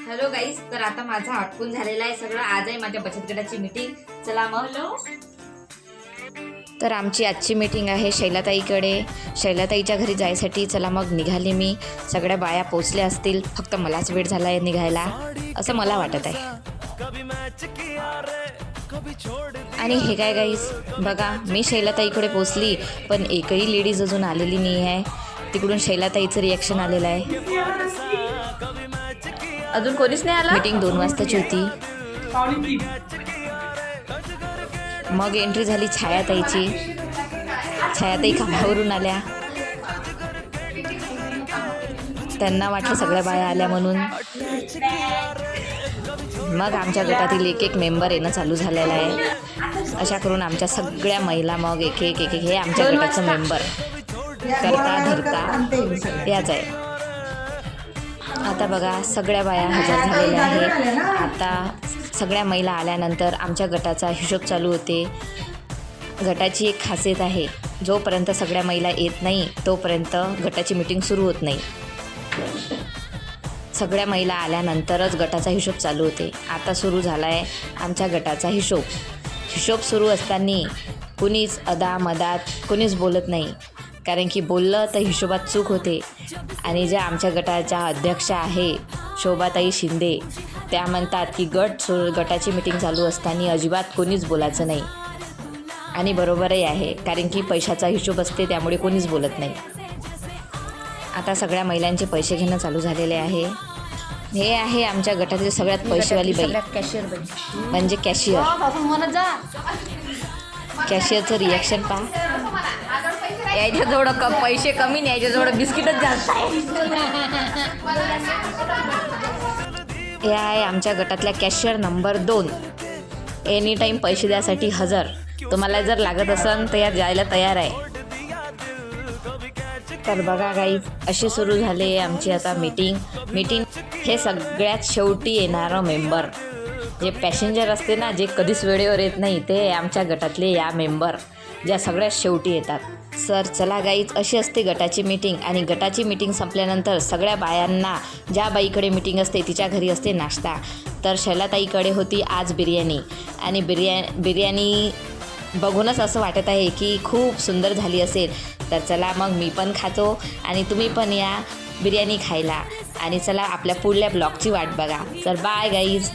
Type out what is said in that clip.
Hello गाईस, तर आता माझा आटपून झालेला आहे सगळं. आज आहे माझ्या बचत गटाची मीटिंग. चला मग. तर आमची आजची मीटिंग आहे शैलाताईकडे. शैलाताईच्या घरी जायसाठी चला मग निघाली मी. सगळ्या बाया पोचल्या असतील, फक्त मलाच वेळ झाला आहे निघायला असं मला वाटत आहे. आणि हे काय गाईस बघा, मी शैलाताईकडे पोचली पण एकही लेडीज अजून आलेली नाही आहे. तिकडून शैलाताईचं रिॲक्शन आलेलं आहे. अजून कोणीच नाही आलं. मीटिंग 2 वाजताची होती. मग एंट्री झाली छायाताईची. छायाताई कामावरून आल्या. त्यांना वाटलं सगळ्या बाया आल्या म्हणून. मग आमच्या गटातील एक मेंबर येणं चालू झालेलं आहे. अशा करून आमच्या सगळ्या महिला मग एक हे आमच्या गटाचं मेंबर करता धरता याच आहे. आता बघा सगळ्या बाया हजर झालेल्या आहे. आता सगळ्या महिला आल्यानंतर आमच्या गटाचा हिशोब चालू होते. गटाची एक खासियत आहे, जोपर्यंत सगळ्या महिला येत नाही तोपर्यंत गटाची मीटिंग सुरू होत नाही. सगळ्या महिला आल्यानंतरच गटाचा हिशोब चालू होते. आता सुरू झाला आहे आमच्या गटाचा हिशोब. हिशोब सुरू असताना कुणीच अदामदात कुणीच बोलत नाही, कारण की बोललं तर हिशोबात चूक होते. आणि ज्या आमच्या गटाच्या अध्यक्षा आहे शोभाताई शिंदे, त्या म्हणतात की गटाची मीटिंग चालू असताना अजिबात कोणीच बोलायचं नाही. आणि बरोबरही आहे, कारण की पैशाचा हिशोब असते त्यामुळे कोणीच बोलत नाही. आता सगळ्या महिलांचे पैसे घेणं चालू झालेले आहे. हे आहे आमच्या गटातील सगळ्यात पैसेवाली बाई, कॅशियर बाई म्हणजे कॅशियर. कॅशियरचं रिॲक्शन पहा. याच्याजवळ पैसे कमी नाही, याच्याजवळ बिस्किटच जास्त आहे. हे आहे आमच्या गटातल्या कॅशियर नंबर 2. एनी टाईम पैसे द्यासाठी हजर. तुम्हाला जर लागत असेल तर या जायला तयार आहे. तर बघा गाईज, अशी सुरू झाली आमची आता मीटिंग हे सगळ्यात शेवटी येणारं मेंबर, जे पॅसेंजर असते ना, जे कधीच वेळेवर येत नाही, ते आमच्या गटातले या मेंबर ज्या सगळ्यात शेवटी येतात. सर चला गाईज, अशी असते गटाची मीटिंग. आणि गटाची मीटिंग संपल्यानंतर सगळ्या बायांना, ज्या बाईकडे मीटिंग असते तिच्या घरी असते नाश्ता. तर शैलाताईकडे होती आज बिर्याणी. आणि बिर्याणी बघूनच असं वाटत आहे की खूप सुंदर झाली असेल. तर चला मग मी पण खातो आणि तुम्ही पण या बिर्याणी खायला. आणि चला आपल्या पुढल्या ब्लॉगची वाट बघा. तर बाय गाईज.